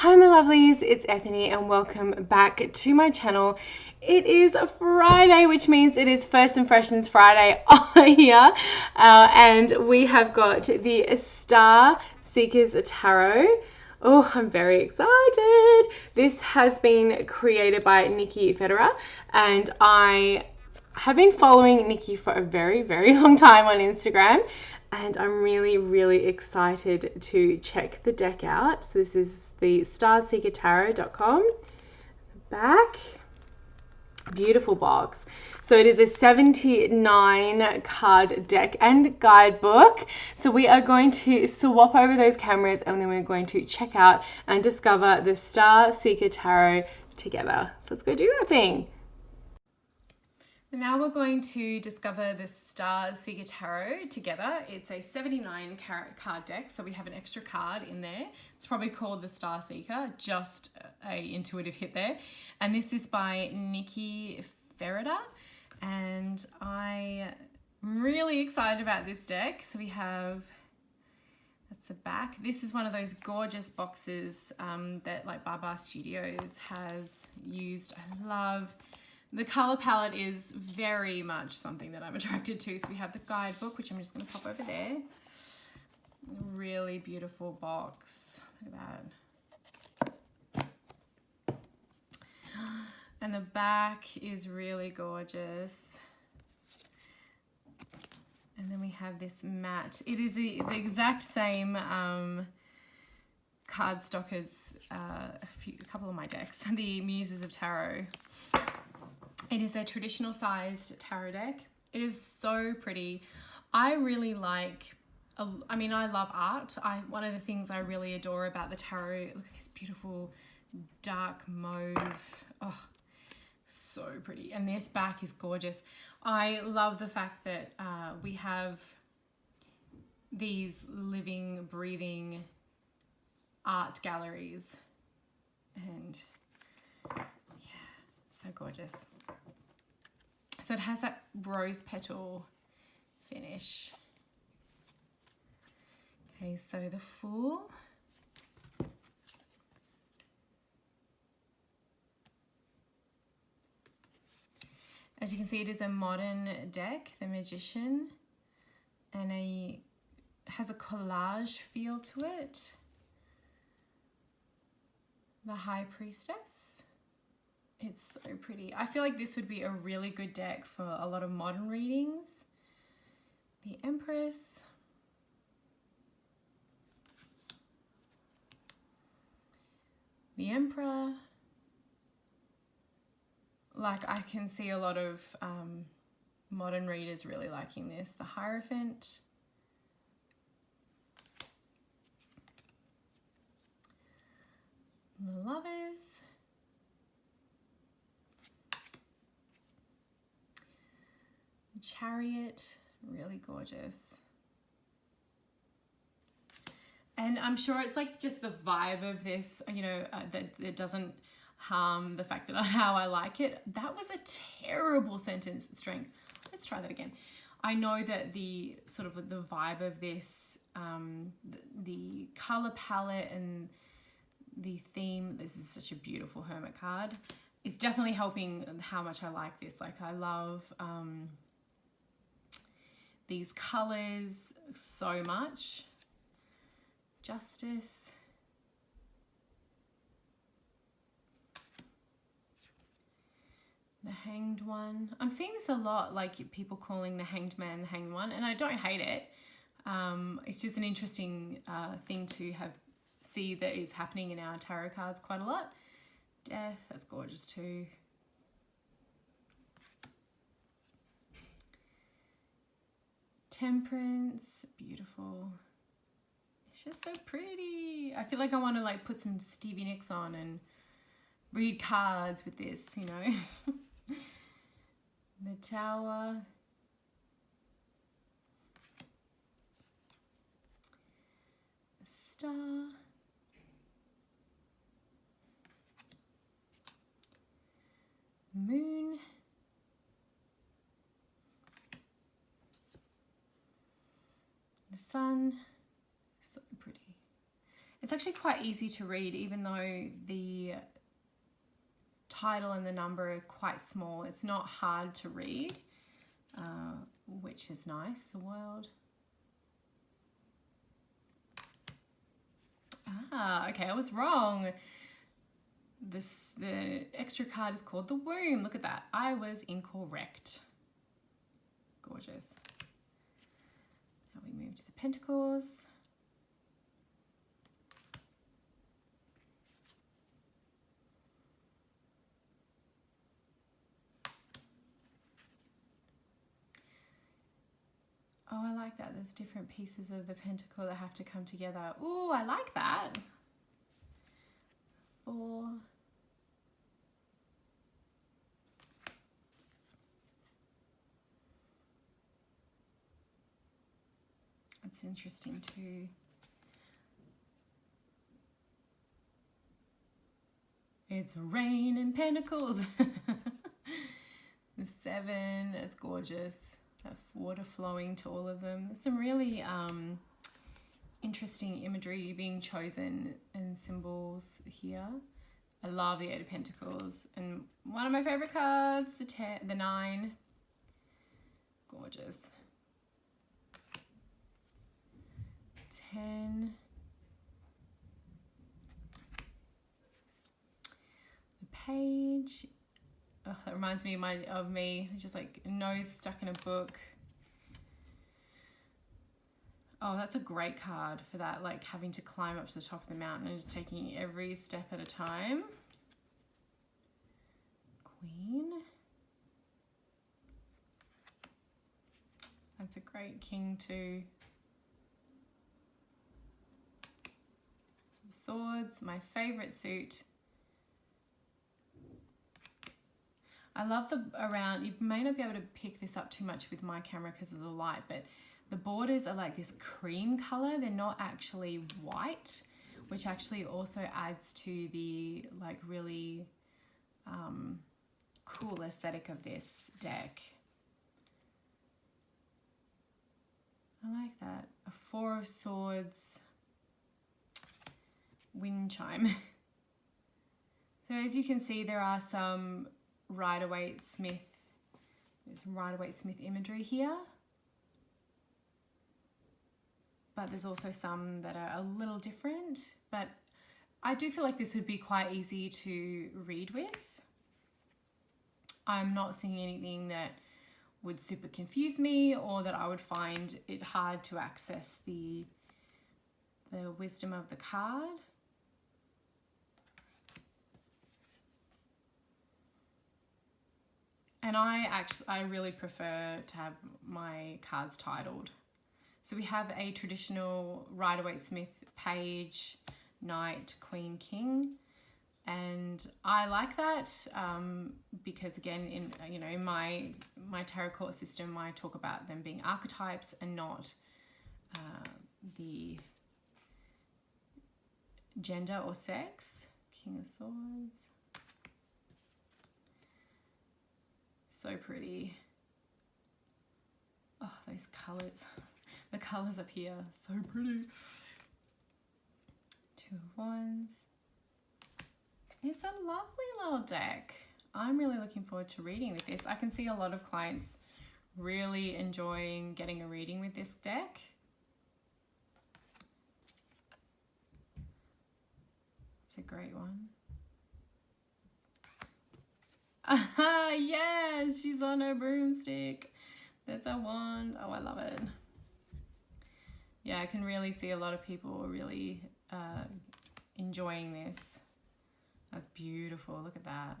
Hi my lovelies, it's Ethony and welcome back to my channel. It is a Friday, which means it is First Impressions Friday here, and we have got the Star Seekers Tarot. Oh, I'm very excited. This has been created by Nikki Federer, and I have been following Nikki for a very, very long time on Instagram, and I'm really excited to check the deck out. So this is the starseekertarot.com. Back, beautiful box. So it is a 79 card deck and guidebook. So we are going to swap over those cameras and then we're going to check out and discover the Star Seeker Tarot together. So let's go do that thing. Now we're going to discover the Star Seeker Tarot together. It's a 79 card deck, so we have an extra card in there. It's probably called the Star Seeker, just a intuitive hit there. And this is by Nikki Federer, and I'm really excited about this deck. So we have, that's the back. This is one of those gorgeous boxes that like Baba Studios has used. I love the color palette, is very much something that I'm attracted to. So we have the guidebook, which I'm just going to pop over there. Really beautiful box. Look at that. And the back is really gorgeous. And then we have this mat. It is the exact same cardstock as a couple of my decks, the Muses of Tarot. It is a traditional sized tarot deck. It is so pretty. I really like, I love art. One of the things I really adore about the tarot, look at this beautiful dark mauve. Oh, so pretty. And this back is gorgeous. I love the fact that we have these living, breathing art galleries. And yeah, so gorgeous. So it has that rose petal finish. Okay, so the Fool. As you can see, it is a modern deck, the Magician, and has a collage feel to it. The High Priestess. It's so pretty. I feel like this would be a really good deck for a lot of modern readings. The Empress. The Emperor. Like, I can see a lot of modern readers really liking this. The Hierophant. The Lovers. Chariot, really gorgeous. And I'm sure it's like just the vibe of this, you know, that it doesn't harm the fact that how I like it. That was a terrible sentence strength. Let's try that again. I know that the sort of the vibe of this, the color palette and the theme, this is such a beautiful Hermit card. It's definitely helping how much I like this. Like, I love these colors so much. Justice. The Hanged One. I'm seeing this a lot, like people calling the Hanged Man the Hanged One, and I don't hate it. It's just an interesting thing to see that is happening in our tarot cards quite a lot. Death, that's gorgeous too. Temperance, beautiful. It's just so pretty. I feel like I want to like put some Stevie Nicks on and read cards with this, you know. The Tower. The Star. Moon. The Sun. So pretty. It's actually quite easy to read, even though the title and the number are quite small. It's not hard to read, which is nice. The world. Okay, I was wrong. The extra card is called the womb. Look at that. I was incorrect. Gorgeous. Now we move to the Pentacles. Oh, I like that. There's different pieces of the pentacle that have to come together. Ooh, I like that. 4. That's interesting too. It's rain and pentacles. The 7, it's gorgeous. Water flowing to all of them. Some really interesting imagery being chosen and symbols here. I love the 8 of Pentacles, and one of my favorite cards, the 9. Gorgeous. 10. The Page. Oh, that reminds me of me, just like nose stuck in a book. Oh, that's a great card for that, like having to climb up to the top of the mountain and just taking every step at a time. Queen. That's a great king too. Some swords, my favorite suit. I love the around, you may not be able to pick this up too much with my camera because of the light, but the borders are like this cream color. They're not actually white, which actually also adds to the like really cool aesthetic of this deck. I like that. A 4 of Swords, wind chime. So as you can see, there are some Rider-Waite-Smith, there's some Rider-Waite-Smith imagery here. But there's also some that are a little different. But I do feel like this would be quite easy to read with. I'm not seeing anything that would super confuse me or that I would find it hard to access the wisdom of the card. And I really prefer to have my cards titled. So we have a traditional Rider-Waite-Smith Page, Knight, Queen, King, and I like that because again, in my tarot card system, I talk about them being archetypes and not the gender or sex. King of Swords. So pretty. Oh, those colours. The colours up here, so pretty. 2 of Wands. It's a lovely little deck. I'm really looking forward to reading with this. I can see a lot of clients really enjoying getting a reading with this deck. It's a great one. Yes, she's on her broomstick. That's a wand. Oh, I love it. Yeah, I can really see a lot of people are really enjoying this. That's beautiful. Look at that.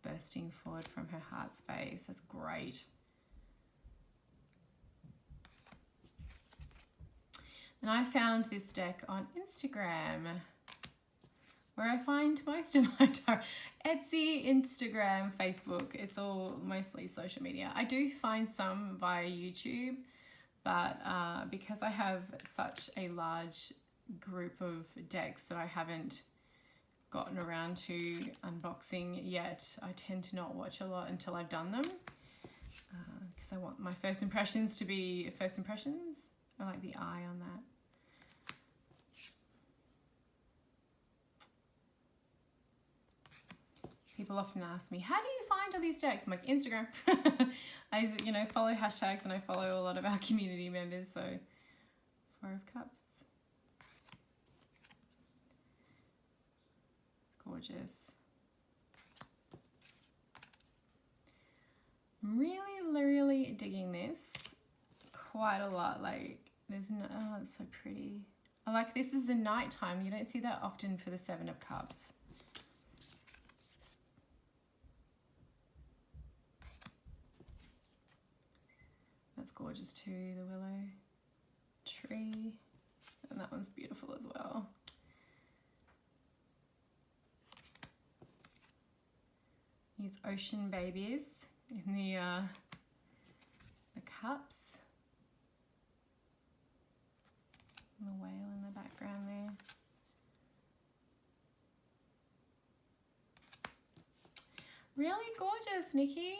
Bursting forward from her heart space. That's great. And I found this deck on Instagram, where I find most of my tarot. Etsy, Instagram, Facebook. It's all mostly social media. I do find some via YouTube, but because I have such a large group of decks that I haven't gotten around to unboxing yet, I tend to not watch a lot until I've done them, because I want my first impressions to be first impressions. I like the eye on that. people often ask me, how do you find all these decks? I'm like, Instagram. I, you know, follow hashtags and I follow a lot of our community members. So 4 of Cups. Gorgeous. I'm really digging this quite a lot. Like, there's no, oh, it's so pretty. I like this is the nighttime. You don't see that often for the 7 of Cups. That's gorgeous too, the willow tree. And that one's beautiful as well. These ocean babies in the cups. And the whale in the background there. Really gorgeous, Nikki.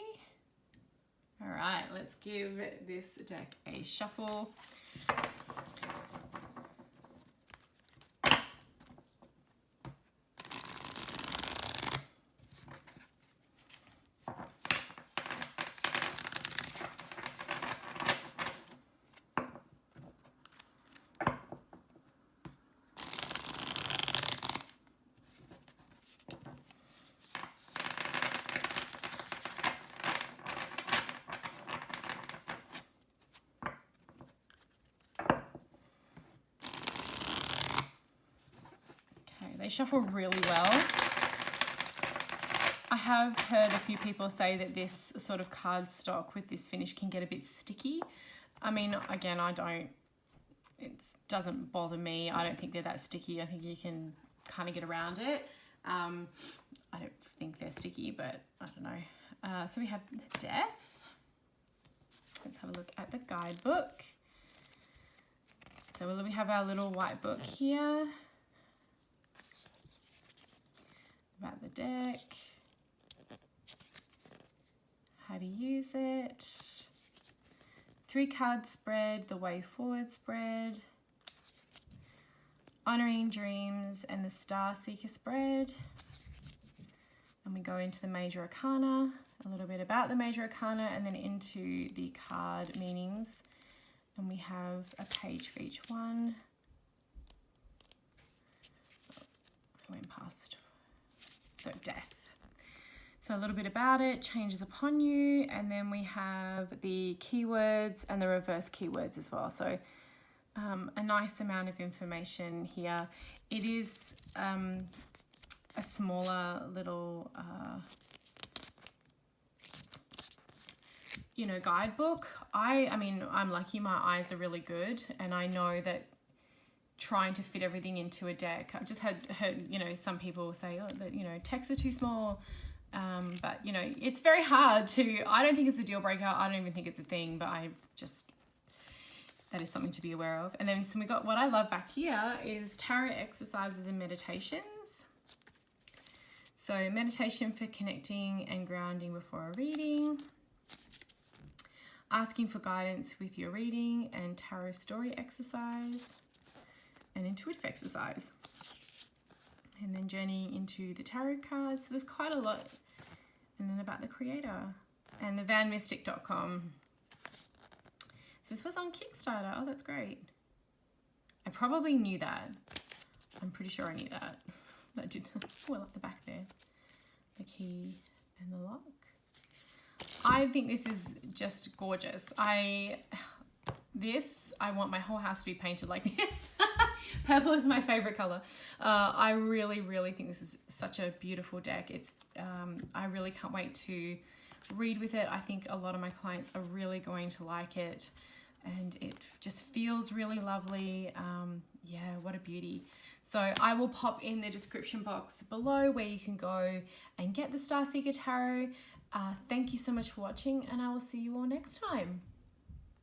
All right, let's give this deck a shuffle. They shuffle really well. I have heard a few people say that this sort of card stock with this finish can get a bit sticky. I mean, again, it doesn't bother me. I don't think they're that sticky. I think you can kind of get around it. I don't think they're sticky, but I don't know. So we have Death. Let's have a look at the guidebook. So we have our little white book here. About the deck, how to use it, 3-card spread, the way forward spread, honoring dreams, and the Star Seeker spread. And we go into the major arcana, a little bit about the major arcana, and then into the card meanings. And we have a page for each one. I went past. So Death. So a little bit about it, changes upon you, and then we have the keywords and the reverse keywords as well. So a nice amount of information here. It is a smaller little, you know, guidebook. I mean, I'm lucky, my eyes are really good, and I know that trying to fit everything into a deck. I've just heard, you know, some people say, oh, that, you know, texts are too small. But, you know, it's very hard to, I don't think it's a deal breaker. I don't even think it's a thing, but that is something to be aware of. And then, so we got, what I love back here is tarot exercises and meditations. So meditation for connecting and grounding before a reading. Asking for guidance with your reading and tarot story exercise. And intuitive exercise, and then journeying into the tarot cards. So there's quite a lot. And then about the creator and the vanmystic.com. So this was on Kickstarter. Oh, that's great. I probably knew that. I'm pretty sure I knew that. That did well at the back there. The key and the lock. I think this is just gorgeous. I want my whole house to be painted like this. Purple is my favorite color. I really think this is such a beautiful deck. It's I really can't wait to read with it. I think a lot of my clients are really going to like it, and it just feels really lovely. Yeah, what a beauty. So I will pop in the description box below where you can go and get the Starseeker Tarot. Thank you so much for watching, and I will see you all next time.